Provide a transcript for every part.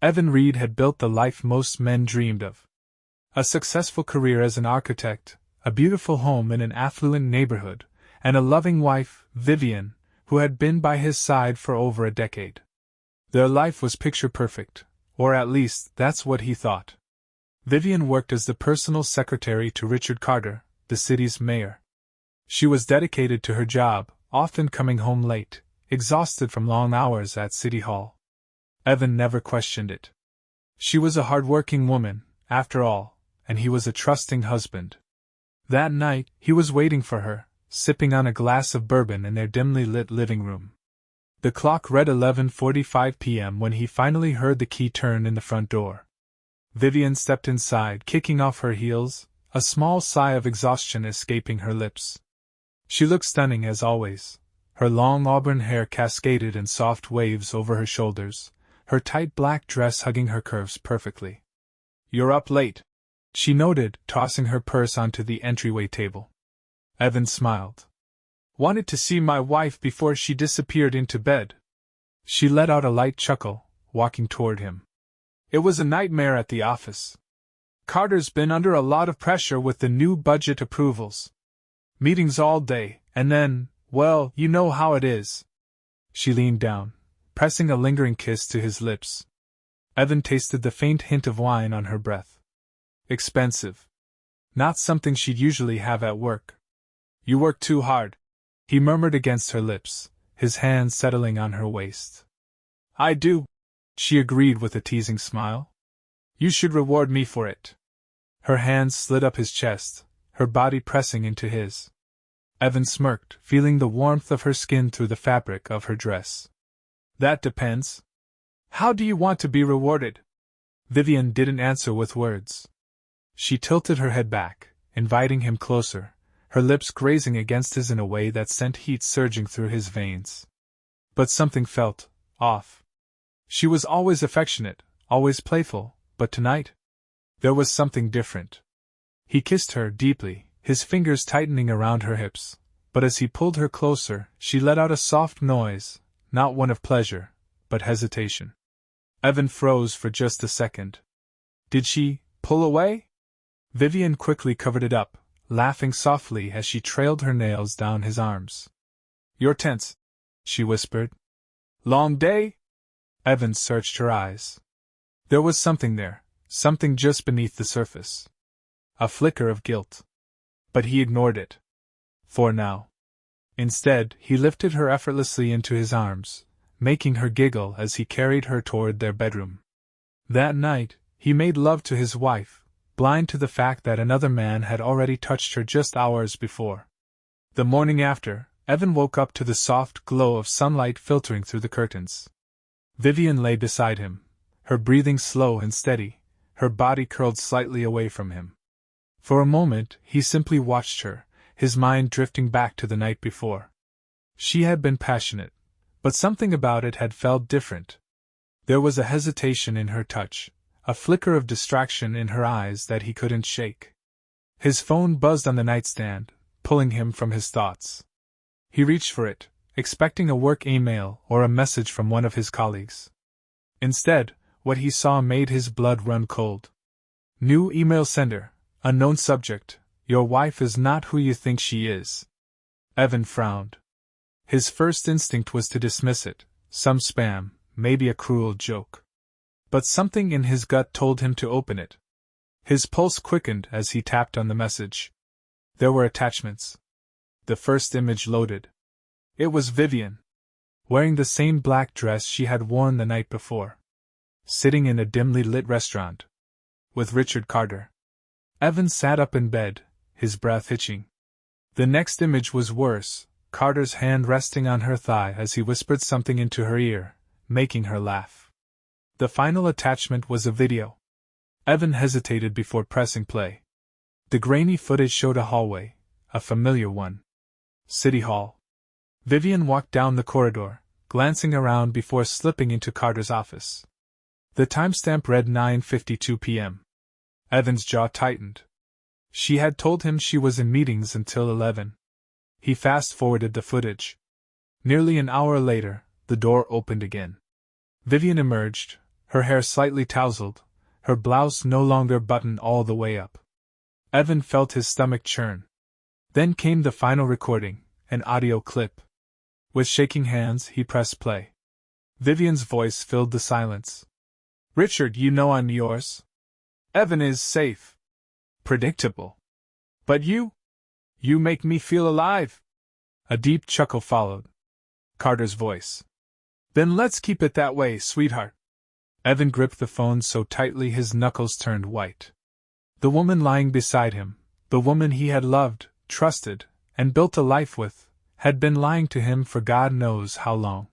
Evan Reed had built the life most men dreamed of. A successful career as an architect, a beautiful home in an affluent neighborhood, and a loving wife, Vivian, who had been by his side for over a decade. Their life was picture perfect, or at least that's what he thought. Vivian worked as the personal secretary to Richard Carter, the city's mayor. She was dedicated to her job, often coming home late, exhausted from long hours at City Hall. Evan never questioned it. She was a hard-working woman, after all, and he was a trusting husband. That night, he was waiting for her, sipping on a glass of bourbon in their dimly lit living room. The clock read 11:45 p.m. when he finally heard the key turn in the front door. Vivian stepped inside, kicking off her heels, a small sigh of exhaustion escaping her lips. She looked stunning as always. Her long auburn hair cascaded in soft waves over her shoulders, her tight black dress hugging her curves perfectly. "You're up late," she noted, tossing her purse onto the entryway table. Evan smiled. "Wanted to see my wife before she disappeared into bed." She let out a light chuckle, walking toward him. "It was a nightmare at the office. Carter's been under a lot of pressure with the new budget approvals. Meetings all day, and then, well, you know how it is." She leaned down, pressing a lingering kiss to his lips. Evan tasted the faint hint of wine on her breath. Expensive. Not something she'd usually have at work. "You work too hard," he murmured against her lips, his hand settling on her waist. "I do," she agreed with a teasing smile. "You should reward me for it." Her hands slid up his chest, her body pressing into his. Evan smirked, feeling the warmth of her skin through the fabric of her dress. "That depends. How do you want to be rewarded?" Vivian didn't answer with words. She tilted her head back, inviting him closer, her lips grazing against his in a way that sent heat surging through his veins. But something felt off. She was always affectionate, always playful, but tonight, there was something different. He kissed her deeply, his fingers tightening around her hips, but as he pulled her closer, she let out a soft noise, not one of pleasure, but hesitation. Evan froze for just a second. Did she pull away? Vivian quickly covered it up, laughing softly as she trailed her nails down his arms. "You're tense," she whispered. "Long day?" Evan searched her eyes. There was something there, something just beneath the surface. A flicker of guilt. But he ignored it. For now. Instead, he lifted her effortlessly into his arms, making her giggle as he carried her toward their bedroom. That night, he made love to his wife, blind to the fact that another man had already touched her just hours before. The morning after, Evan woke up to the soft glow of sunlight filtering through the curtains. Vivian lay beside him, her breathing slow and steady, her body curled slightly away from him. For a moment, he simply watched her, his mind drifting back to the night before. She had been passionate, but something about it had felt different. There was a hesitation in her touch, a flicker of distraction in her eyes that he couldn't shake. His phone buzzed on the nightstand, pulling him from his thoughts. He reached for it, expecting a work email or a message from one of his colleagues. Instead, what he saw made his blood run cold. New email sender, unknown subject, your wife is not who you think she is. Evan frowned. His first instinct was to dismiss it, some spam, maybe a cruel joke. But something in his gut told him to open it. His pulse quickened as he tapped on the message. There were attachments. The first image loaded. It was Vivian, wearing the same black dress she had worn the night before, sitting in a dimly lit restaurant, with Richard Carter. Evan sat up in bed, his breath hitching. The next image was worse, Carter's hand resting on her thigh as he whispered something into her ear, making her laugh. The final attachment was a video. Evan hesitated before pressing play. The grainy footage showed a hallway, a familiar one. City Hall. Vivian walked down the corridor, glancing around before slipping into Carter's office. The timestamp read 9:52 p.m. Evan's jaw tightened. She had told him she was in meetings until 11. He fast-forwarded the footage. Nearly an hour later, the door opened again. Vivian emerged, her hair slightly tousled, her blouse no longer buttoned all the way up. Evan felt his stomach churn. Then came the final recording, an audio clip. With shaking hands, he pressed play. Vivian's voice filled the silence. "Richard, you know I'm yours. Evan is safe. Predictable. But you make me feel alive." A deep chuckle followed. Carter's voice. "Then let's keep it that way, sweetheart." Evan gripped the phone so tightly his knuckles turned white. The woman lying beside him, the woman he had loved, trusted, and built a life with, had been lying to him for God knows how long.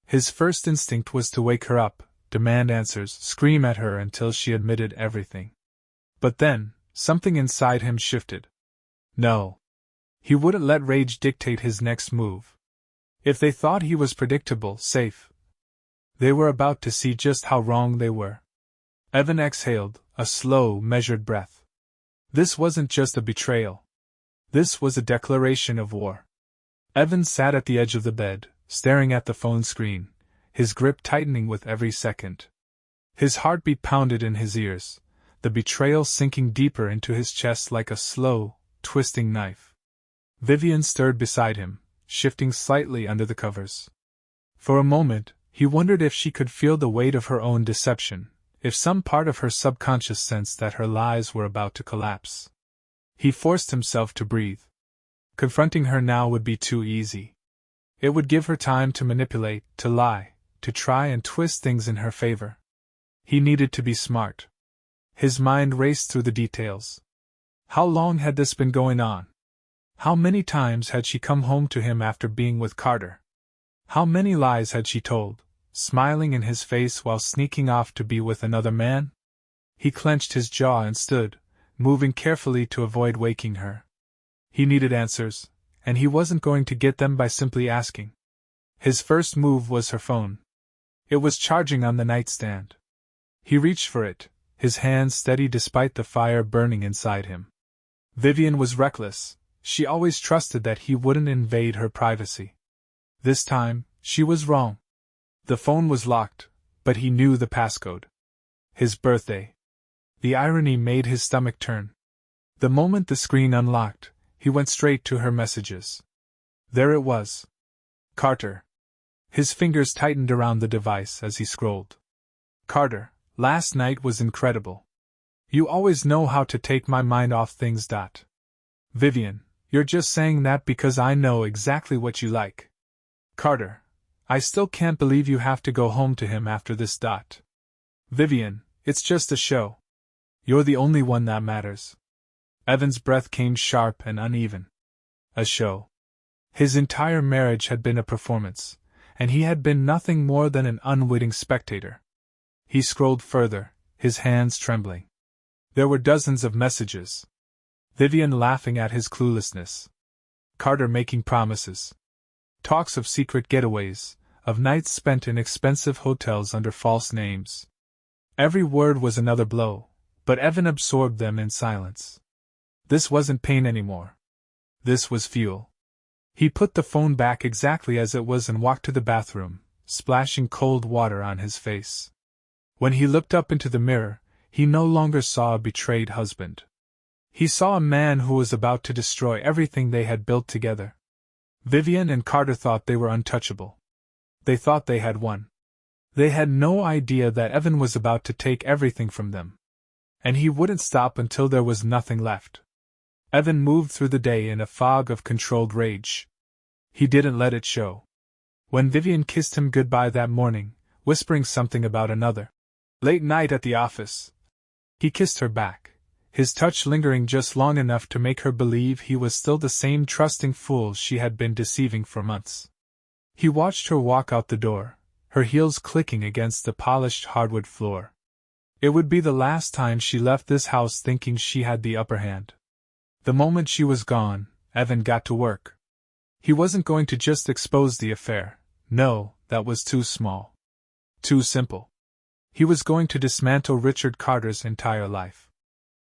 His first instinct was to wake her up, demand answers, scream at her until she admitted everything. But then, something inside him shifted. No. He wouldn't let rage dictate his next move. If they thought he was predictable, safe, they were about to see just how wrong they were. Evan exhaled, a slow, measured breath. This wasn't just a betrayal. This was a declaration of war. Evan sat at the edge of the bed, staring at the phone screen, his grip tightening with every second. His heartbeat pounded in his ears, the betrayal sinking deeper into his chest like a slow, twisting knife. Vivian stirred beside him, shifting slightly under the covers. For a moment, he wondered if she could feel the weight of her own deception, if some part of her subconscious sensed that her lies were about to collapse. He forced himself to breathe. Confronting her now would be too easy. It would give her time to manipulate, to lie, to try and twist things in her favor. He needed to be smart. His mind raced through the details. How long had this been going on? How many times had she come home to him after being with Carter? How many lies had she told, smiling in his face while sneaking off to be with another man? He clenched his jaw and stood, moving carefully to avoid waking her. He needed answers, and he wasn't going to get them by simply asking. His first move was her phone. It was charging on the nightstand. He reached for it, his hands steady despite the fire burning inside him. Vivian was reckless. She always trusted that he wouldn't invade her privacy. This time, she was wrong. The phone was locked, but he knew the passcode. His birthday. The irony made his stomach turn. The moment the screen unlocked, he went straight to her messages. There it was. Carter. His fingers tightened around the device as he scrolled. Carter, last night was incredible. You always know how to take my mind off things. Vivian, you're just saying that because I know exactly what you like. Carter, I still can't believe you have to go home to him after this. Vivian, it's just a show. You're the only one that matters. Evan's breath came sharp and uneven. A show. His entire marriage had been a performance, and he had been nothing more than an unwitting spectator. He scrolled further, his hands trembling. There were dozens of messages. Vivian laughing at his cluelessness. Carter making promises. Talks of secret getaways, of nights spent in expensive hotels under false names. Every word was another blow, but Evan absorbed them in silence. This wasn't pain anymore. This was fuel. He put the phone back exactly as it was and walked to the bathroom, splashing cold water on his face. When he looked up into the mirror, he no longer saw a betrayed husband. He saw a man who was about to destroy everything they had built together. Vivian and Carter thought they were untouchable. They thought they had won. They had no idea that Evan was about to take everything from them. And he wouldn't stop until there was nothing left. Evan moved through the day in a fog of controlled rage. He didn't let it show. When Vivian kissed him goodbye that morning, whispering something about another late night at the office, he kissed her back, his touch lingering just long enough to make her believe he was still the same trusting fool she had been deceiving for months. He watched her walk out the door, her heels clicking against the polished hardwood floor. It would be the last time she left this house thinking she had the upper hand. The moment she was gone, Evan got to work. He wasn't going to just expose the affair. No, that was too small. Too simple. He was going to dismantle Richard Carter's entire life.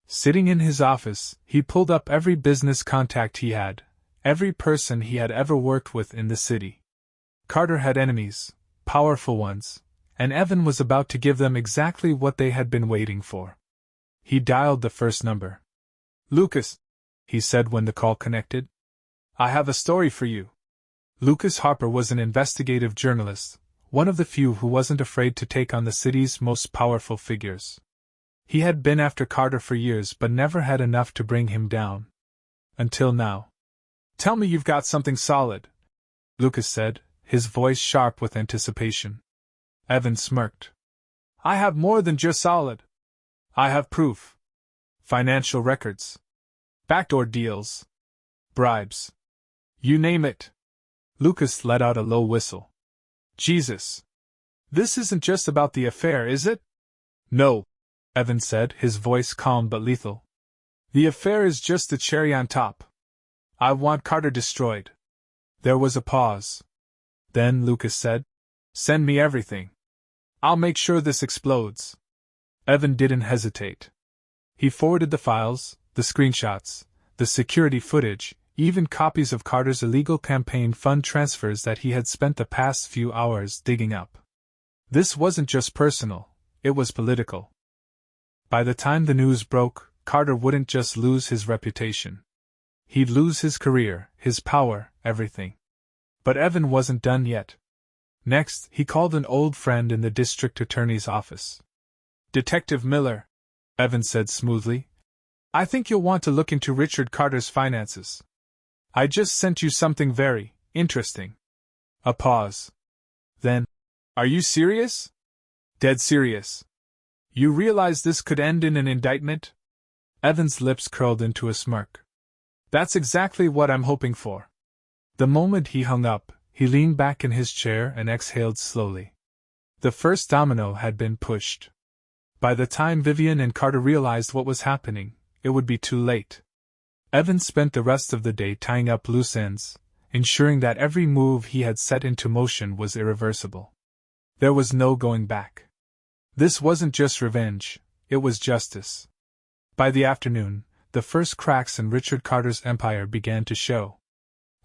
Sitting in his office, he pulled up every business contact he had, every person he had ever worked with in the city. Carter had enemies, powerful ones, and Evan was about to give them exactly what they had been waiting for. He dialed the first number. "Lucas," he said when the call connected. "I have a story for you." Lucas Harper was an investigative journalist, one of the few who wasn't afraid to take on the city's most powerful figures. He had been after Carter for years but never had enough to bring him down. Until now. "Tell me you've got something solid," Lucas said, his voice sharp with anticipation. Evan smirked. "I have more than just solid. I have proof. Financial records. Backdoor deals. Bribes. You name it." Lucas let out a low whistle. "Jesus. This isn't just about the affair, is it?" "No," Evan said, his voice calm but lethal. "The affair is just the cherry on top. I want Carter destroyed." There was a pause. Then Lucas said, "Send me everything. I'll make sure this explodes." Evan didn't hesitate. He forwarded the files, the screenshots, the security footage, even copies of Carter's illegal campaign fund transfers that he had spent the past few hours digging up. This wasn't just personal, it was political. By the time the news broke, Carter wouldn't just lose his reputation. He'd lose his career, his power, everything. But Evan wasn't done yet. Next, he called an old friend in the district attorney's office. "Detective Miller," Evan said smoothly, "I think you'll want to look into Richard Carter's finances. I just sent you something very interesting." A pause. Then, "Are you serious?" "Dead serious. You realize this could end in an indictment?" Evan's lips curled into a smirk. "That's exactly what I'm hoping for." The moment he hung up, he leaned back in his chair and exhaled slowly. The first domino had been pushed. By the time Vivian and Carter realized what was happening, it would be too late. Evan spent the rest of the day tying up loose ends, ensuring that every move he had set into motion was irreversible. There was no going back. This wasn't just revenge, it was justice. By the afternoon, the first cracks in Richard Carter's empire began to show.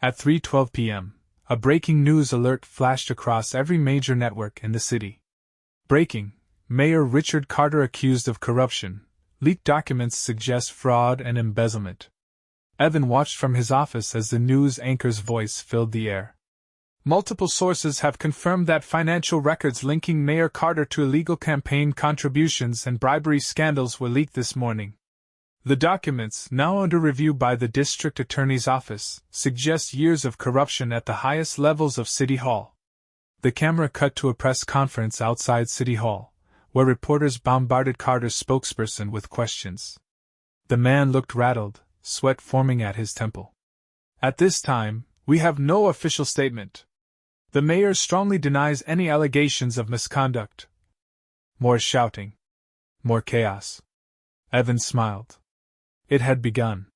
At 3:12 p.m., a breaking news alert flashed across every major network in the city. Breaking: Mayor Richard Carter accused of corruption. Leaked documents suggest fraud and embezzlement. Evan watched from his office as the news anchor's voice filled the air. "Multiple sources have confirmed that financial records linking Mayor Carter to illegal campaign contributions and bribery scandals were leaked this morning. The documents, now under review by the district attorney's office, suggest years of corruption at the highest levels of City Hall." The camera cut to a press conference outside City Hall, where reporters bombarded Carter's spokesperson with questions. The man looked rattled, sweat forming at his temple. "At this time, we have no official statement. The mayor strongly denies any allegations of misconduct." More shouting. More chaos. Evan smiled. It had begun.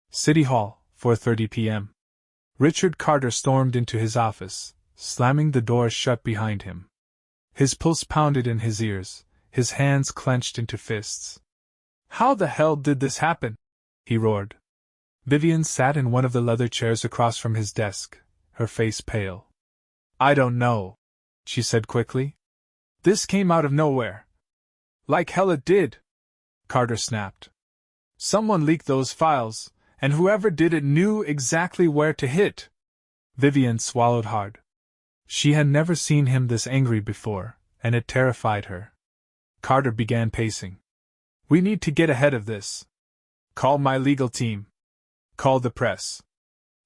City Hall, 4:30 p.m. Richard Carter stormed into his office, slamming the door shut behind him. His pulse pounded in his ears, his hands clenched into fists. "How the hell did this happen?" he roared. Vivian sat in one of the leather chairs across from his desk, her face pale. "I don't know," she said quickly. "This came out of nowhere." "Like hell it did," Carter snapped. "Someone leaked those files, and whoever did it knew exactly where to hit." Vivian swallowed hard. She had never seen him this angry before, and it terrified her. Carter began pacing. "We need to get ahead of this. Call my legal team. Call the press.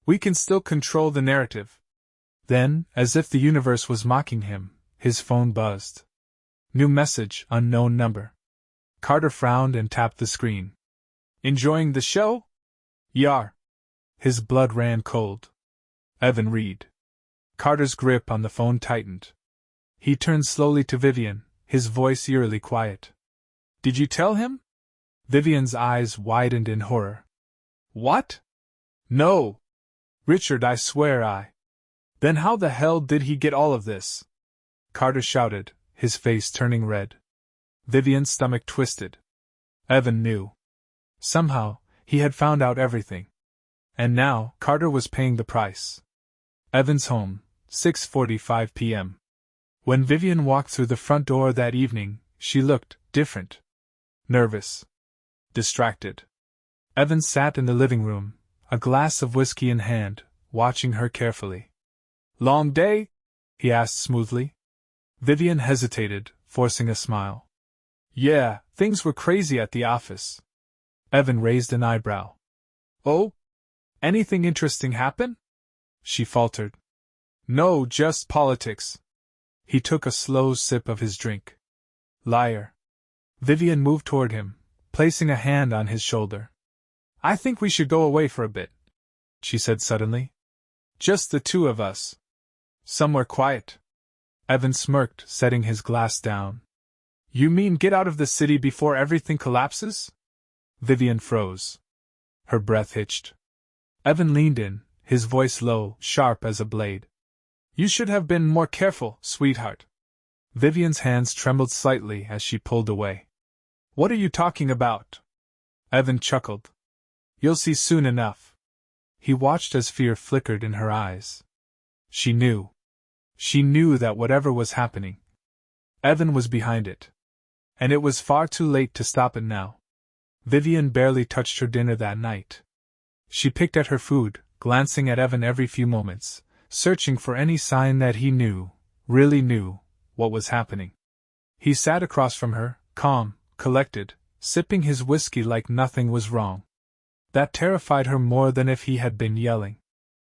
We can still control the narrative." Then, as if the universe was mocking him, his phone buzzed. New message, unknown number. Carter frowned and tapped the screen. "Enjoying the show?" "Yar." His blood ran cold. Evan Reed. Carter's grip on the phone tightened. He turned slowly to Vivian, his voice eerily quiet. "Did you tell him?" Vivian's eyes widened in horror. "What?" "No. Richard, I swear I." "Then how the hell did he get all of this?" Carter shouted, his face turning red. Vivian's stomach twisted. Evan knew. Somehow, he had found out everything. And now, Carter was paying the price. Evan's home, 6:45 p.m. When Vivian walked through the front door that evening, she looked different. Nervous. Distracted. Evan sat in the living room, a glass of whiskey in hand, watching her carefully. "Long day?" he asked smoothly. Vivian hesitated, forcing a smile. "Yeah, things were crazy at the office." Evan raised an eyebrow. "Oh? Anything interesting happen?" she faltered. "No, just politics." He took a slow sip of his drink. "Liar." Vivian moved toward him, placing a hand on his shoulder. "I think we should go away for a bit," she said suddenly. "Just the two of us. Somewhere quiet." Evan smirked, setting his glass down. "You mean get out of the city before everything collapses?" Vivian froze. Her breath hitched. Evan leaned in, his voice low, sharp as a blade. "You should have been more careful, sweetheart." Vivian's hands trembled slightly as she pulled away. "What are you talking about?" Evan chuckled. "You'll see soon enough." He watched as fear flickered in her eyes. She knew. She knew that whatever was happening, Evan was behind it. And it was far too late to stop it now. Vivian barely touched her dinner that night. She picked at her food, glancing at Evan every few moments, searching for any sign that he knew, really knew, what was happening. He sat across from her, calm, collected, sipping his whiskey like nothing was wrong. That terrified her more than if he had been yelling.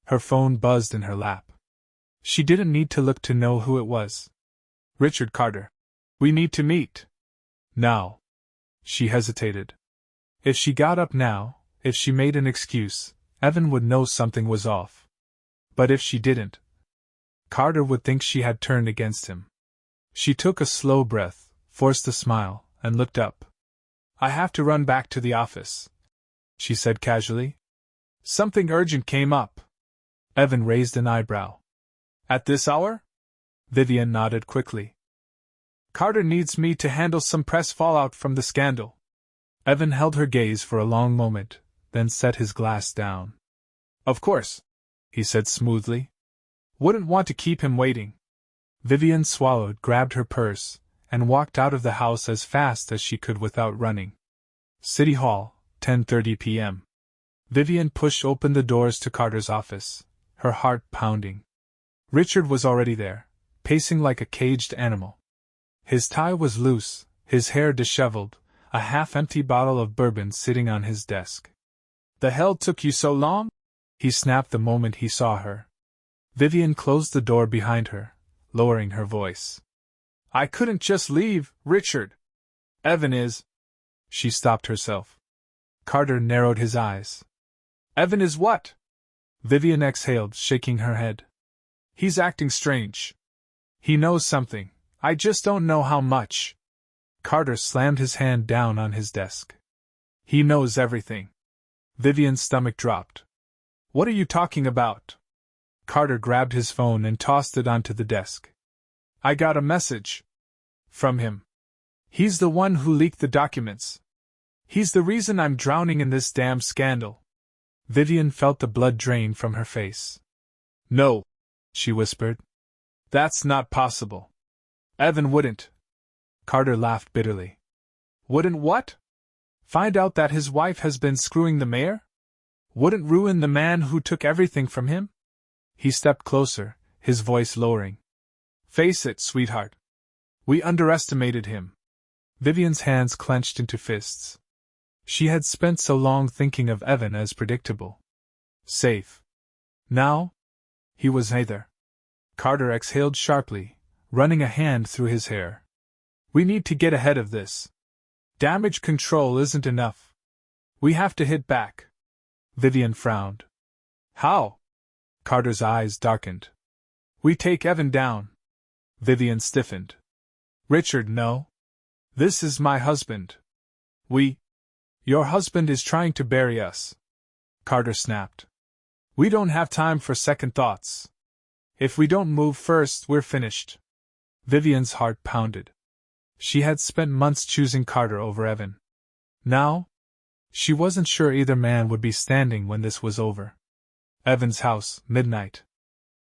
Her phone buzzed in her lap. She didn't need to look to know who it was. "Richard Carter. We need to meet." "Now." She hesitated. If she got up now, if she made an excuse, Evan would know something was off. But if she didn't, Carter would think she had turned against him. She took a slow breath, forced a smile, and looked up. "I have to run back to the office," she said casually. "Something urgent came up." Evan raised an eyebrow. "At this hour?" Vivian nodded quickly. "Carter needs me to handle some press fallout from the scandal." Evan held her gaze for a long moment, then set his glass down. "Of course," he said smoothly. "Wouldn't want to keep him waiting." Vivian swallowed, grabbed her purse, and walked out of the house as fast as she could without running. City Hall, 10:30 p.m. Vivian pushed open the doors to Carter's office, her heart pounding. Richard was already there, pacing like a caged animal. His tie was loose, his hair disheveled, a half-empty bottle of bourbon sitting on his desk. "The hell took you so long?" he snapped the moment he saw her. Vivian closed the door behind her, lowering her voice. "I couldn't just leave, Richard. Evan is—" She stopped herself. Carter narrowed his eyes. "Evan is what?" Vivian exhaled, shaking her head. "He's acting strange. He knows something, I just don't know how much." Carter slammed his hand down on his desk. "He knows everything." Vivian's stomach dropped. "What are you talking about?" Carter grabbed his phone and tossed it onto the desk. "I got a message. From him. He's the one who leaked the documents. He's the reason I'm drowning in this damn scandal." Vivian felt the blood drain from her face. "No," she whispered. "That's not possible. Evan wouldn't." Carter laughed bitterly. "Wouldn't what? Find out that his wife has been screwing the mayor? Wouldn't ruin the man who took everything from him?" He stepped closer, his voice lowering. "Face it, sweetheart. We underestimated him." Vivian's hands clenched into fists. She had spent so long thinking of Evan as predictable. Safe. Now? He was neither. Carter exhaled sharply, running a hand through his hair. "We need to get ahead of this. Damage control isn't enough. We have to hit back." Vivian frowned. "How?" Carter's eyes darkened. "We take Evan down." Vivian stiffened. "Richard, no. This is my husband. Your husband is trying to bury us." Carter snapped. "We don't have time for second thoughts. If we don't move first, we're finished." Vivian's heart pounded. She had spent months choosing Carter over Evan. Now? She wasn't sure either man would be standing when this was over. Evan's house, midnight.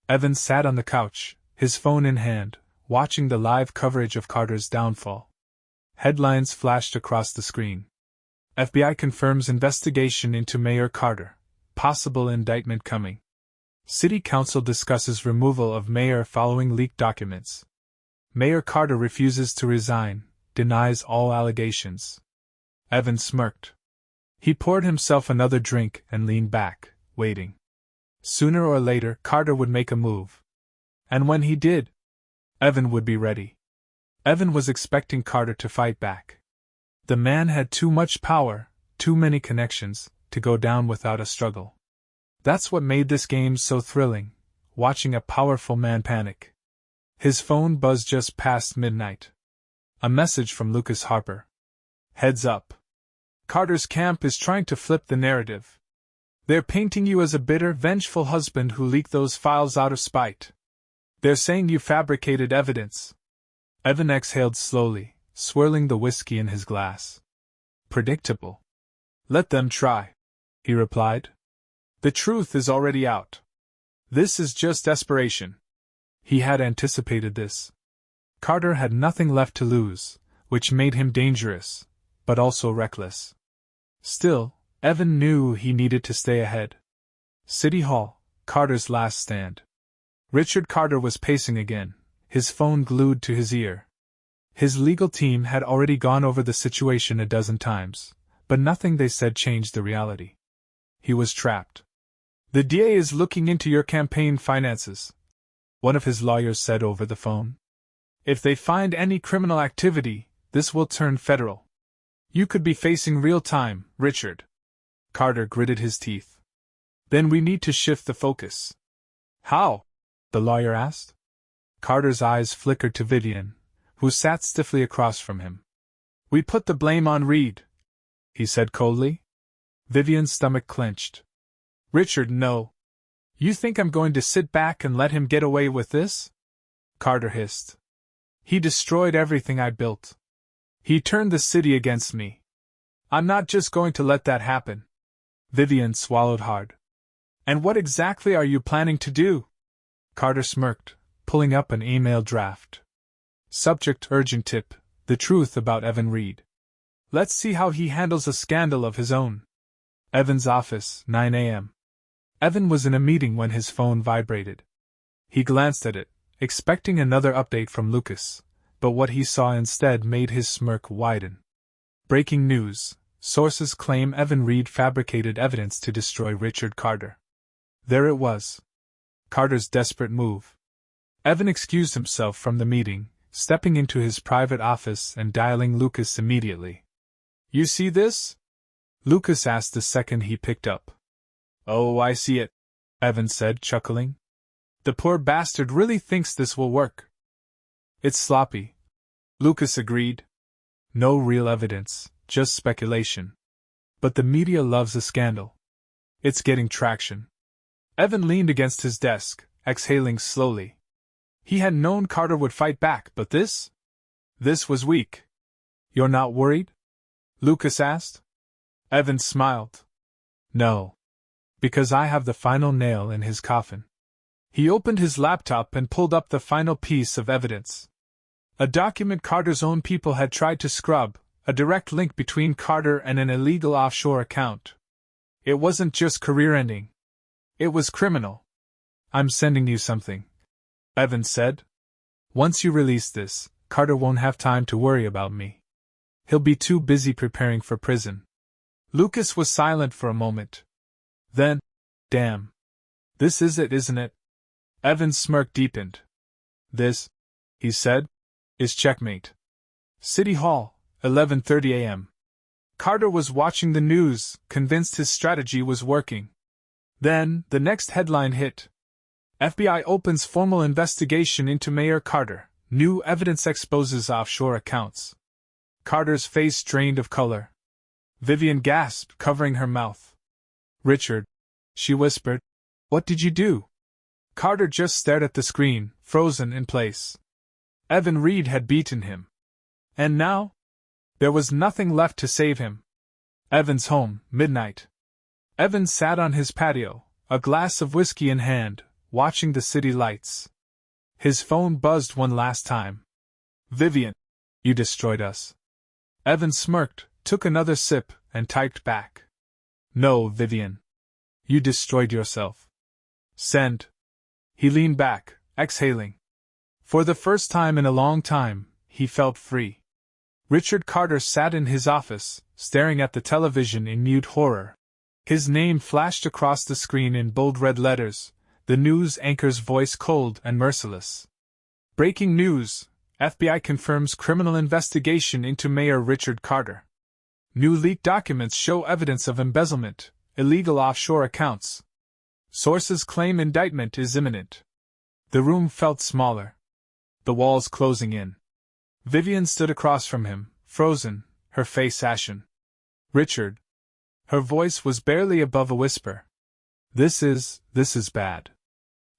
Evan sat on the couch, his phone in hand, watching the live coverage of Carter's downfall. Headlines flashed across the screen. FBI confirms investigation into Mayor Carter. Possible indictment coming. City Council discusses removal of mayor following leaked documents. Mayor Carter refuses to resign, denies all allegations. Evan smirked. He poured himself another drink and leaned back, waiting. Sooner or later, Carter would make a move. And when he did, Evan would be ready. Evan was expecting Carter to fight back. The man had too much power, too many connections, to go down without a struggle. That's what made this game so thrilling, watching a powerful man panic. His phone buzzed just past midnight. A message from Lucas Harper. Heads up. Carter's camp is trying to flip the narrative. They're painting you as a bitter, vengeful husband who leaked those files out of spite. They're saying you fabricated evidence. Evan exhaled slowly, swirling the whiskey in his glass. Predictable. Let them try, he replied. The truth is already out. This is just desperation. He had anticipated this. Carter had nothing left to lose, which made him dangerous, but also reckless. Still, Evan knew he needed to stay ahead. City Hall, Carter's last stand. Richard Carter was pacing again, his phone glued to his ear. His legal team had already gone over the situation a dozen times, but nothing they said changed the reality. He was trapped. The DA is looking into your campaign finances, one of his lawyers said over the phone. If they find any criminal activity, this will turn federal. You could be facing real time, Richard. Carter gritted his teeth. Then we need to shift the focus. How? The lawyer asked. Carter's eyes flickered to Vivian, who sat stiffly across from him. We put the blame on Reed, he said coldly. Vivian's stomach clenched. Richard, no. You think I'm going to sit back and let him get away with this? Carter hissed. He destroyed everything I built. He turned the city against me. I'm not just going to let that happen. Vivian swallowed hard. And what exactly are you planning to do? Carter smirked, pulling up an email draft. Subject: urgent tip, the truth about Evan Reed. Let's see how he handles a scandal of his own. Evan's office, 9 a.m. Evan was in a meeting when his phone vibrated. He glanced at it, expecting another update from Lucas, but what he saw instead made his smirk widen. Breaking news: sources claim Evan Reed fabricated evidence to destroy Richard Carter. There it was. Carter's desperate move. Evan excused himself from the meeting, stepping into his private office and dialing Lucas immediately. You see this? Lucas asked the second he picked up. Oh, I see it, Evan said, chuckling. The poor bastard really thinks this will work. It's sloppy, Lucas agreed. No real evidence, just speculation. But the media loves a scandal. It's getting traction. Evan leaned against his desk, exhaling slowly. He had known Carter would fight back, but this? This was weak. You're not worried? Lucas asked. Evan smiled. No. Because I have the final nail in his coffin. He opened his laptop and pulled up the final piece of evidence. A document Carter's own people had tried to scrub, a direct link between Carter and an illegal offshore account. It wasn't just career-ending. It was criminal. I'm sending you something, Evan said. Once you release this, Carter won't have time to worry about me. He'll be too busy preparing for prison. Lucas was silent for a moment. Then, damn. This is it, isn't it? Evan's smirk deepened. This, he said, is checkmate. City Hall, 11:30 a.m. Carter was watching the news, convinced his strategy was working. Then, the next headline hit. FBI opens formal investigation into Mayor Carter. New evidence exposes offshore accounts. Carter's face drained of color. Vivian gasped, covering her mouth. Richard, she whispered. What did you do? Carter just stared at the screen, frozen in place. Evan Reed had beaten him. And now? There was nothing left to save him. Evan's home, midnight. Evan sat on his patio, a glass of whiskey in hand, watching the city lights. His phone buzzed one last time. Vivian, you destroyed us. Evan smirked, took another sip, and typed back. No, Vivian. You destroyed yourself. Send. He leaned back, exhaling. For the first time in a long time, he felt free. Richard Carter sat in his office, staring at the television in mute horror. His name flashed across the screen in bold red letters, the news anchor's voice cold and merciless. Breaking news: FBI confirms criminal investigation into Mayor Richard Carter. New leaked documents show evidence of embezzlement, illegal offshore accounts. Sources claim indictment is imminent. The room felt smaller. The walls closing in. Vivian stood across from him, frozen, her face ashen. Richard. Her voice was barely above a whisper. This is bad.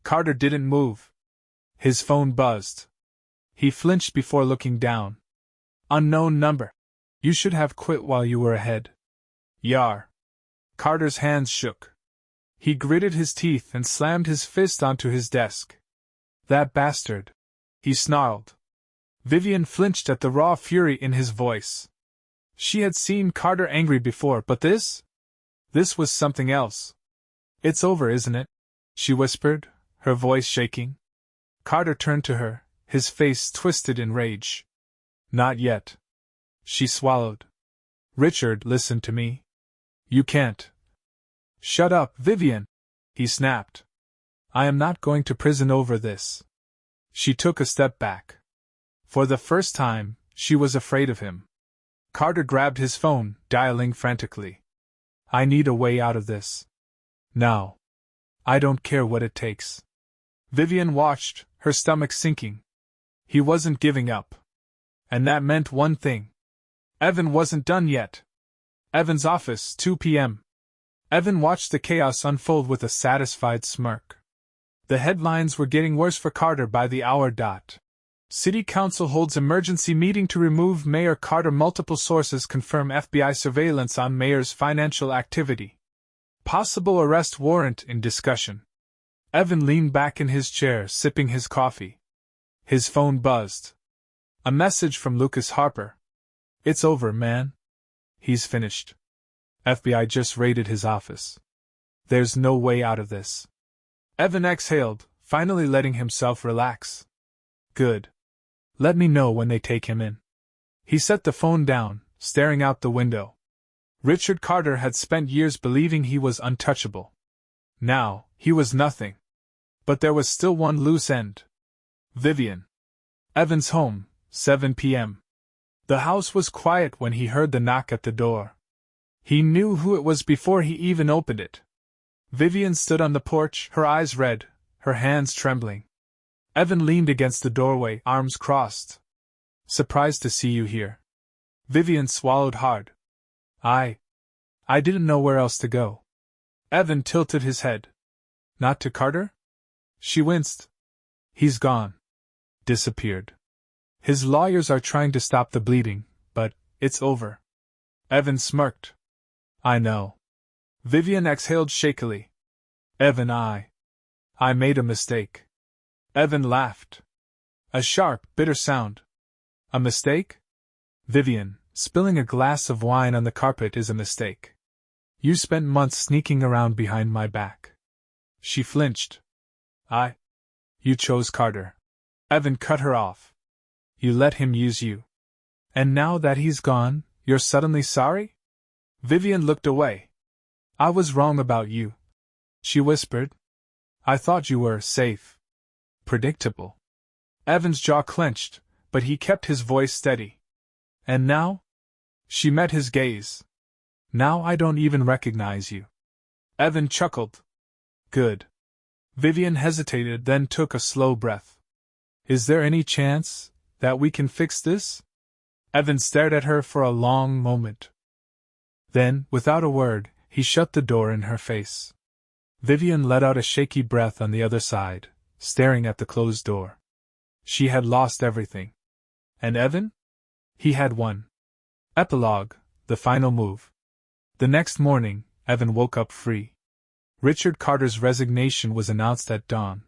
Carter didn't move. His phone buzzed. He flinched before looking down. Unknown number. You should have quit while you were ahead. Yar. Carter's hands shook. He gritted his teeth and slammed his fist onto his desk. That bastard. He snarled. Vivian flinched at the raw fury in his voice. She had seen Carter angry before, but this? This was something else. It's over, isn't it? She whispered, her voice shaking. Carter turned to her, his face twisted in rage. Not yet. She swallowed. Richard, listen to me. You can't. Shut up, Vivian, he snapped. I am not going to prison over this. She took a step back. For the first time, she was afraid of him. Carter grabbed his phone, dialing frantically. I need a way out of this. Now. I don't care what it takes. Vivian watched, her stomach sinking. He wasn't giving up. And that meant one thing. Evan wasn't done yet. Evan's office, 2 p.m. Evan watched the chaos unfold with a satisfied smirk. The headlines were getting worse for Carter by the hour dot. City Council holds emergency meeting to remove Mayor Carter. Multiple sources confirm FBI surveillance on Mayor's financial activity. Possible arrest warrant in discussion. Evan leaned back in his chair, sipping his coffee. His phone buzzed. A message from Lucas Harper. It's over, man. He's finished. FBI just raided his office. There's no way out of this. Evan exhaled, finally letting himself relax. Good. Let me know when they take him in. He set the phone down, staring out the window. Richard Carter had spent years believing he was untouchable. Now, he was nothing. But there was still one loose end. Vivian. Evan's home, 7 p.m. The house was quiet when he heard the knock at the door. He knew who it was before he even opened it. Vivian stood on the porch, her eyes red, her hands trembling. Evan leaned against the doorway, arms crossed. Surprised to see you here. Vivian swallowed hard. I didn't know where else to go. Evan tilted his head. Not to Carter? She winced. He's gone. Disappeared. His lawyers are trying to stop the bleeding, but it's over. Evan smirked. I know. Vivian exhaled shakily. Evan, I made a mistake. Evan laughed. A sharp, bitter sound. A mistake? Vivian, spilling a glass of wine on the carpet is a mistake. You spent months sneaking around behind my back. She flinched. You chose Carter. Evan cut her off. You let him use you. And now that he's gone, you're suddenly sorry? Vivian looked away. I was wrong about you, she whispered. I thought you were safe. Predictable. Evan's jaw clenched, but he kept his voice steady. And now? She met his gaze. Now I don't even recognize you. Evan chuckled. Good. Vivian hesitated, then took a slow breath. Is there any chance that we can fix this? Evan stared at her for a long moment. Then, without a word, he shut the door in her face. Vivian let out a shaky breath on the other side, staring at the closed door. She had lost everything. And Evan? He had won. Epilogue, the final move. The next morning, Evan woke up free. Richard Carter's resignation was announced at dawn.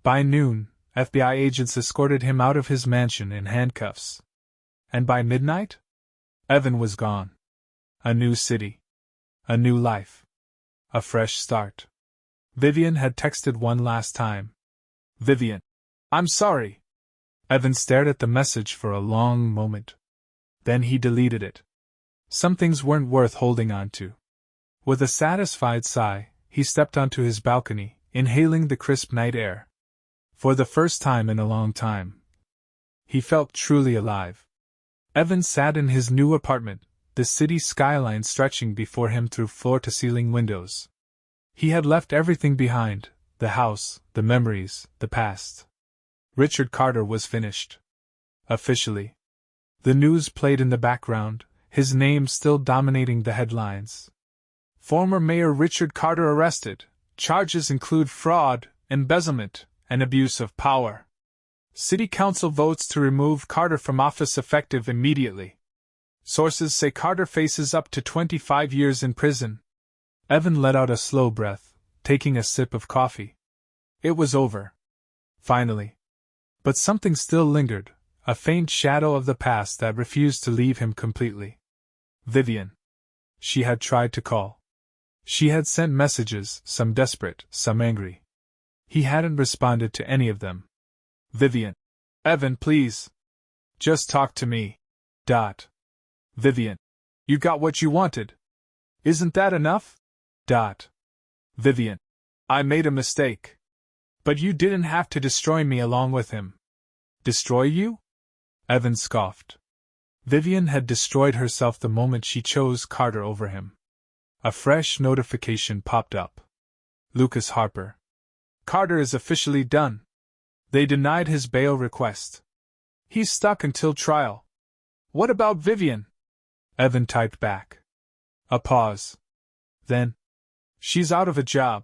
By noon, FBI agents escorted him out of his mansion in handcuffs. And by midnight? Evan was gone. A new city. A new life. A fresh start. Vivian had texted one last time. Vivian. I'm sorry. Evan stared at the message for a long moment. Then he deleted it. Some things weren't worth holding on to. With a satisfied sigh, he stepped onto his balcony, inhaling the crisp night air. For the first time in a long time, he felt truly alive. Evan sat in his new apartment, the city skyline stretching before him through floor-to-ceiling windows. He had left everything behind, the house, the memories, the past. Richard Carter was finished. Officially. The news played in the background, his name still dominating the headlines. Former Mayor Richard Carter arrested. Charges include fraud, embezzlement, and abuse of power. City Council votes to remove Carter from office effective immediately. Sources say Carter faces up to 25 years in prison. Evan let out a slow breath, taking a sip of coffee. It was over. Finally. But something still lingered, a faint shadow of the past that refused to leave him completely. Vivian. She had tried to call. She had sent messages, some desperate, some angry. He hadn't responded to any of them. Vivian. Evan, please. Just talk to me. Vivian. You got what you wanted. Isn't that enough? Vivian. I made a mistake. But you didn't have to destroy me along with him. Destroy you? Evan scoffed. Vivian had destroyed herself the moment she chose Carter over him. A fresh notification popped up. Lucas Harper. Carter is officially done. They denied his bail request. He's stuck until trial. What about Vivian? Evan typed back. A pause. Then. She's out of a job.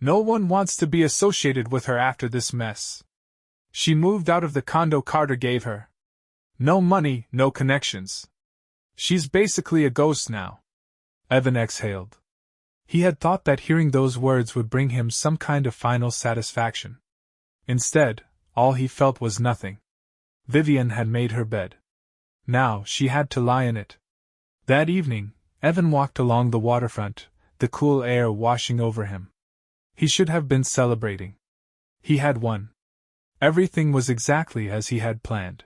No one wants to be associated with her after this mess. She moved out of the condo Carter gave her. No money, no connections. She's basically a ghost now. Evan exhaled. He had thought that hearing those words would bring him some kind of final satisfaction. Instead, all he felt was nothing. Vivian had made her bed. Now she had to lie in it. That evening, Evan walked along the waterfront, the cool air washing over him. He should have been celebrating. He had won. Everything was exactly as he had planned.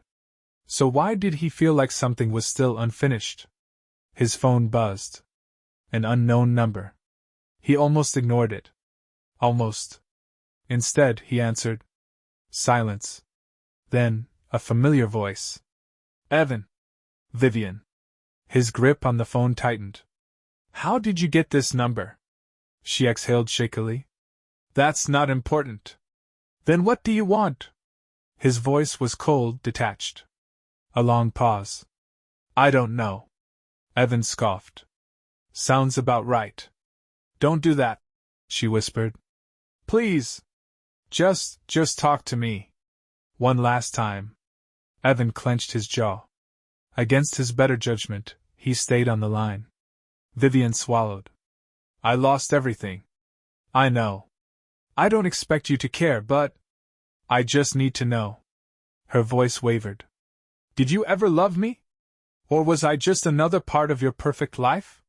So why did he feel like something was still unfinished? His phone buzzed. An unknown number. He almost ignored it. Almost. Instead, he answered. Silence. Then, a familiar voice. Evan. Vivian. His grip on the phone tightened. How did you get this number? She exhaled shakily. That's not important. Then what do you want? His voice was cold, detached. A long pause. I don't know. Evan scoffed. Sounds about right. Don't do that, she whispered. Please. Just talk to me. One last time. Evan clenched his jaw. Against his better judgment, he stayed on the line. Vivian swallowed. I lost everything. I know. I don't expect you to care, but I just need to know. Her voice wavered. Did you ever love me? Or was I just another part of your perfect life?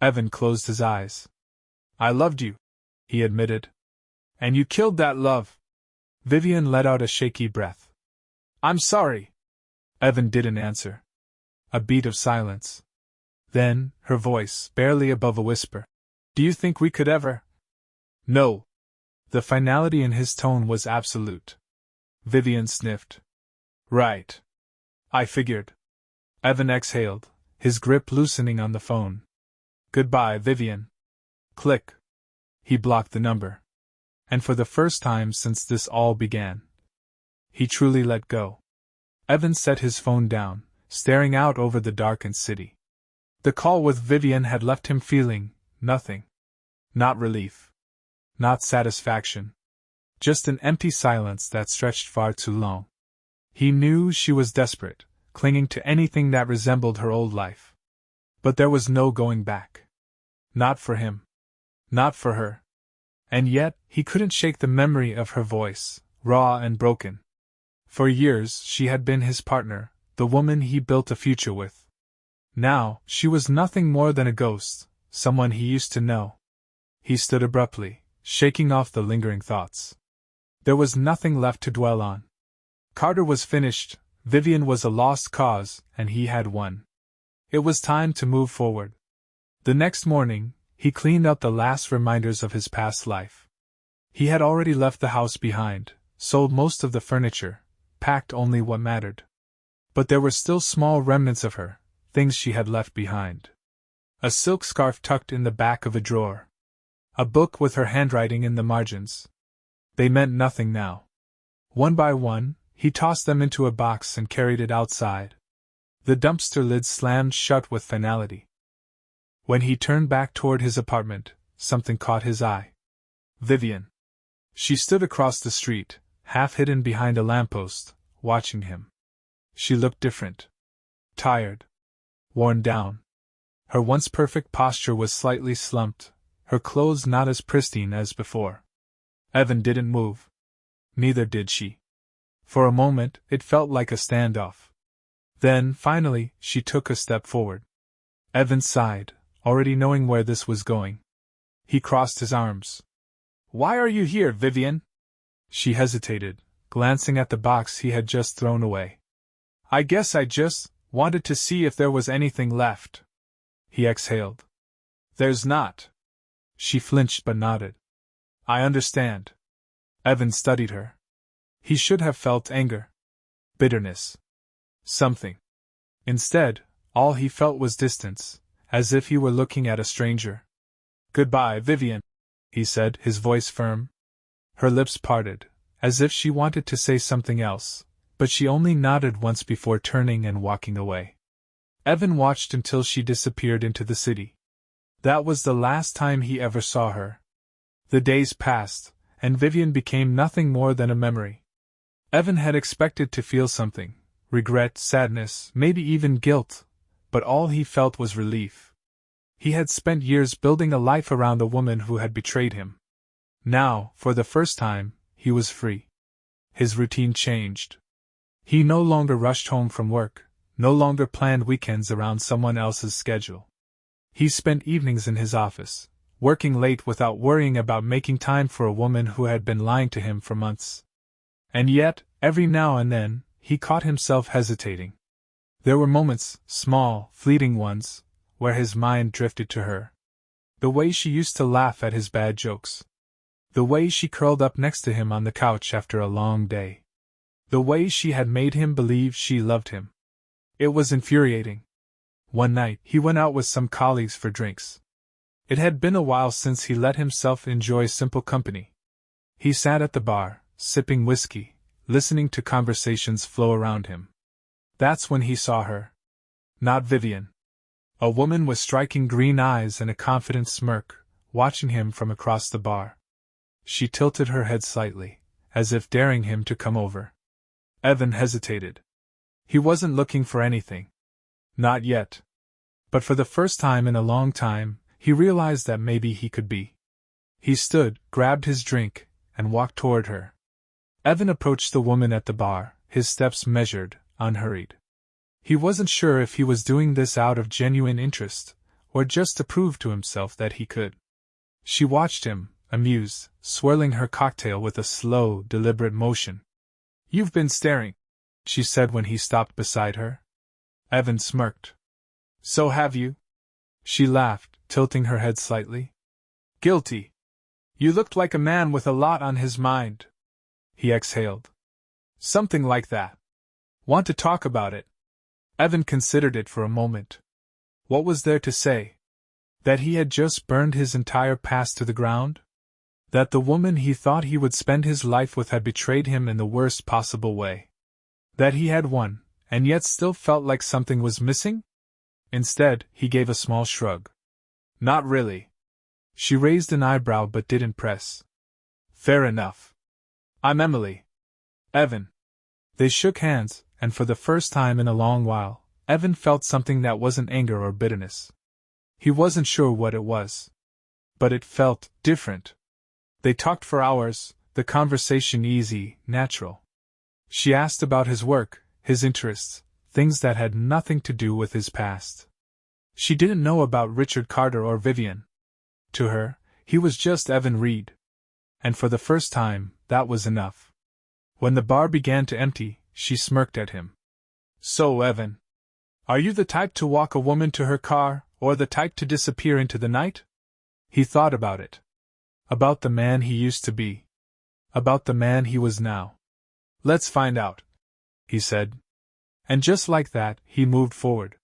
Evan closed his eyes. I loved you, he admitted. And you killed that love. Vivian let out a shaky breath. I'm sorry. Evan didn't answer. A beat of silence. Then, her voice, barely above a whisper. Do you think we could ever? No. The finality in his tone was absolute. Vivian sniffed. Right. I figured. Evan exhaled, his grip loosening on the phone. Goodbye, Vivian. Click. He blocked the number. And for the first time since this all began, he truly let go. Evan set his phone down, staring out over the darkened city. The call with Vivian had left him feeling nothing. Not relief. Not satisfaction. Just an empty silence that stretched far too long. He knew she was desperate, clinging to anything that resembled her old life. But there was no going back. Not for him. Not for her. And yet, he couldn't shake the memory of her voice, raw and broken. For years she had been his partner, the woman he built a future with. Now, she was nothing more than a ghost, someone he used to know. He stood abruptly, shaking off the lingering thoughts. There was nothing left to dwell on. Carter was finished, Vivian was a lost cause, and he had won. It was time to move forward. The next morning, he cleaned up the last reminders of his past life. He had already left the house behind, sold most of the furniture, packed only what mattered. But there were still small remnants of her, things she had left behind. A silk scarf tucked in the back of a drawer. A book with her handwriting in the margins. They meant nothing now. One by one, he tossed them into a box and carried it outside. The dumpster lid slammed shut with finality. When he turned back toward his apartment, something caught his eye. Vivian. She stood across the street, half hidden behind a lamppost, watching him. She looked different. Tired. Worn down. Her once perfect posture was slightly slumped, her clothes not as pristine as before. Evan didn't move. Neither did she. For a moment, it felt like a standoff. Then, finally, she took a step forward. Evan sighed, already knowing where this was going. He crossed his arms. "Why are you here, Vivian?" She hesitated, glancing at the box he had just thrown away. "I guess I just wanted to see if there was anything left." He exhaled. "There's not." She flinched but nodded. "I understand." Evan studied her. He should have felt anger. Bitterness. Something. Instead, all he felt was distance, as if he were looking at a stranger. "Goodbye, Vivian," he said, his voice firm. Her lips parted, as if she wanted to say something else, but she only nodded once before turning and walking away. Evan watched until she disappeared into the city. That was the last time he ever saw her. The days passed, and Vivian became nothing more than a memory. Evan had expected to feel something, regret, sadness, maybe even guilt, but all he felt was relief. He had spent years building a life around a woman who had betrayed him. Now, for the first time, he was free. His routine changed. He no longer rushed home from work, no longer planned weekends around someone else's schedule. He spent evenings in his office, working late without worrying about making time for a woman who had been lying to him for months. And yet, every now and then, he caught himself hesitating. There were moments, small, fleeting ones, where his mind drifted to her. The way she used to laugh at his bad jokes. The way she curled up next to him on the couch after a long day. The way she had made him believe she loved him. It was infuriating. One night, he went out with some colleagues for drinks. It had been a while since he let himself enjoy simple company. He sat at the bar, sipping whiskey, listening to conversations flow around him. That's when he saw her. Not Vivian. A woman with striking green eyes and a confident smirk, watching him from across the bar. She tilted her head slightly, as if daring him to come over. Evan hesitated. He wasn't looking for anything. Not yet. But for the first time in a long time, he realized that maybe he could be. He stood, grabbed his drink, and walked toward her. Evan approached the woman at the bar, his steps measured, unhurried. He wasn't sure if he was doing this out of genuine interest, or just to prove to himself that he could. She watched him, amused, swirling her cocktail with a slow, deliberate motion. "You've been staring," she said when he stopped beside her. Evan smirked. "So have you?" She laughed, tilting her head slightly. "Guilty. You looked like a man with a lot on his mind." He exhaled. "Something like that. Want to talk about it?" Evan considered it for a moment. What was there to say? That he had just burned his entire past to the ground? That the woman he thought he would spend his life with had betrayed him in the worst possible way? That he had won, and yet still felt like something was missing? Instead, he gave a small shrug. "Not really." She raised an eyebrow but didn't press. "Fair enough. I'm Emily." "Evan." They shook hands, and for the first time in a long while, Evan felt something that wasn't anger or bitterness. He wasn't sure what it was. But it felt different. They talked for hours, the conversation easy, natural. She asked about his work, his interests, things that had nothing to do with his past. She didn't know about Richard Carter or Vivian. To her, he was just Evan Reed. And for the first time, that was enough. When the bar began to empty, she smirked at him. So, Evan, are you the type to walk a woman to her car, or the type to disappear into the night? He thought about it. About the man he used to be. About the man he was now. Let's find out, he said. And just like that, he moved forward.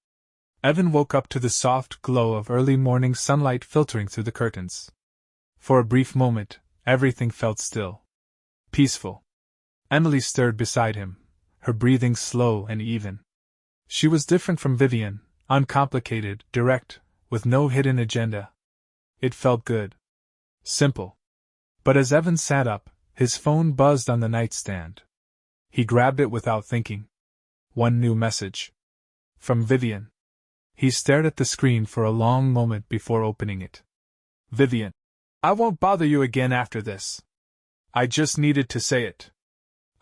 Evan woke up to the soft glow of early morning sunlight filtering through the curtains. For a brief moment, everything felt still. Peaceful. Emily stirred beside him, her breathing slow and even. She was different from Vivian, uncomplicated, direct, with no hidden agenda. It felt good. Simple. But as Evan sat up, his phone buzzed on the nightstand. He grabbed it without thinking. One new message. From Vivian. He stared at the screen for a long moment before opening it. Vivian. I won't bother you again after this. I just needed to say it.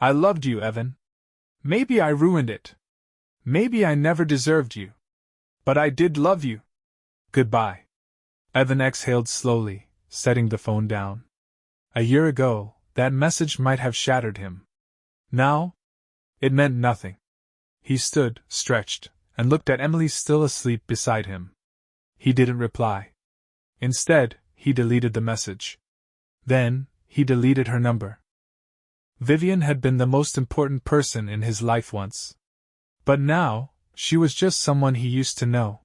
I loved you, Evan. Maybe I ruined it. Maybe I never deserved you. But I did love you. Goodbye. Evan exhaled slowly, setting the phone down. A year ago, that message might have shattered him. Now? It meant nothing. He stood, stretched, and looked at Emily still asleep beside him. He didn't reply. Instead, he deleted the message. Then, he deleted her number. Vivian had been the most important person in his life once. But now, she was just someone he used to know.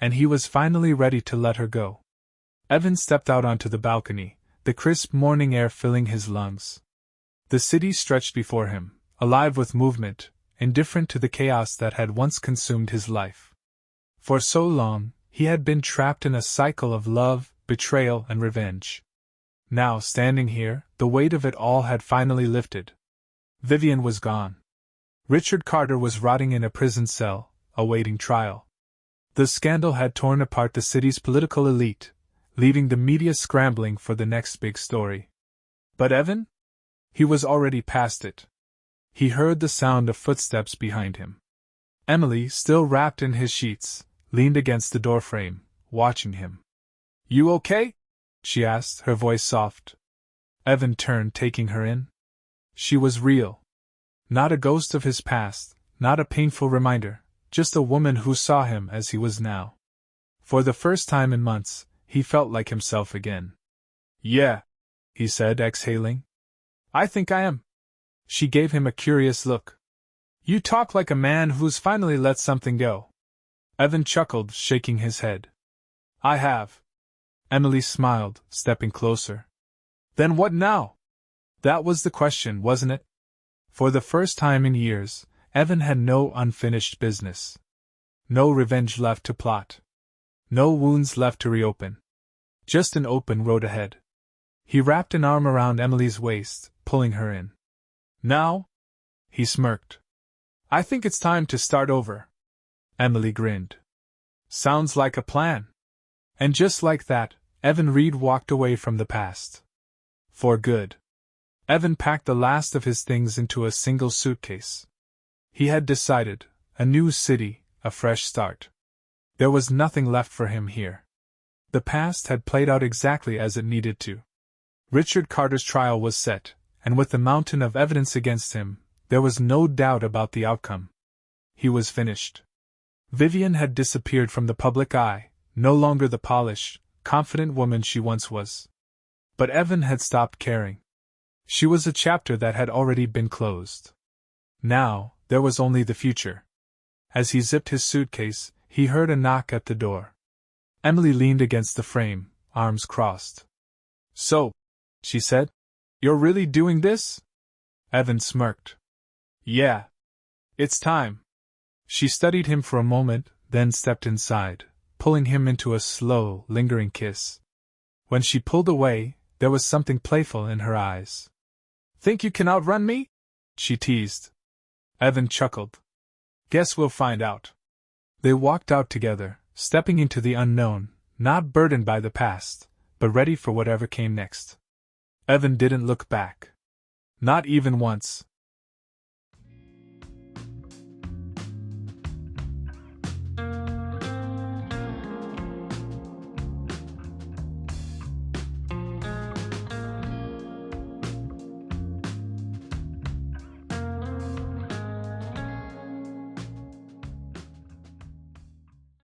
And he was finally ready to let her go. Evan stepped out onto the balcony, the crisp morning air filling his lungs. The city stretched before him, alive with movement, indifferent to the chaos that had once consumed his life. For so long, he had been trapped in a cycle of love, betrayal, and revenge. Now, standing here, the weight of it all had finally lifted. Vivian was gone. Richard Carter was rotting in a prison cell, awaiting trial. The scandal had torn apart the city's political elite, leaving the media scrambling for the next big story. But Evan? He was already past it. He heard the sound of footsteps behind him. Emily, still wrapped in his sheets, leaned against the doorframe, watching him. You okay? She asked, her voice soft. Evan turned, taking her in. She was real. Not a ghost of his past, not a painful reminder, just a woman who saw him as he was now. For the first time in months, he felt like himself again. Yeah, he said, exhaling. I think I am. She gave him a curious look. You talk like a man who's finally let something go. Evan chuckled, shaking his head. I have. Emily smiled, stepping closer. Then what now? That was the question, wasn't it? For the first time in years, Evan had no unfinished business. No revenge left to plot. No wounds left to reopen. Just an open road ahead. He wrapped an arm around Emily's waist, pulling her in. Now? He smirked. I think it's time to start over. Emily grinned. Sounds like a plan. And just like that, Evan Reed walked away from the past. For good. Evan packed the last of his things into a single suitcase. He had decided, a new city, a fresh start. There was nothing left for him here. The past had played out exactly as it needed to. Richard Carter's trial was set, and with the mountain of evidence against him, there was no doubt about the outcome. He was finished. Vivian had disappeared from the public eye, no longer the polished, confident woman she once was. But Evan had stopped caring. She was a chapter that had already been closed. Now, there was only the future. As he zipped his suitcase, he heard a knock at the door. Emily leaned against the frame, arms crossed. So, she said, you're really doing this? Evan smirked. Yeah. It's time. She studied him for a moment, then stepped inside, pulling him into a slow, lingering kiss. When she pulled away, there was something playful in her eyes. Think you can outrun me? She teased. Evan chuckled. Guess we'll find out. They walked out together, stepping into the unknown, not burdened by the past, but ready for whatever came next. Evan didn't look back. Not even once.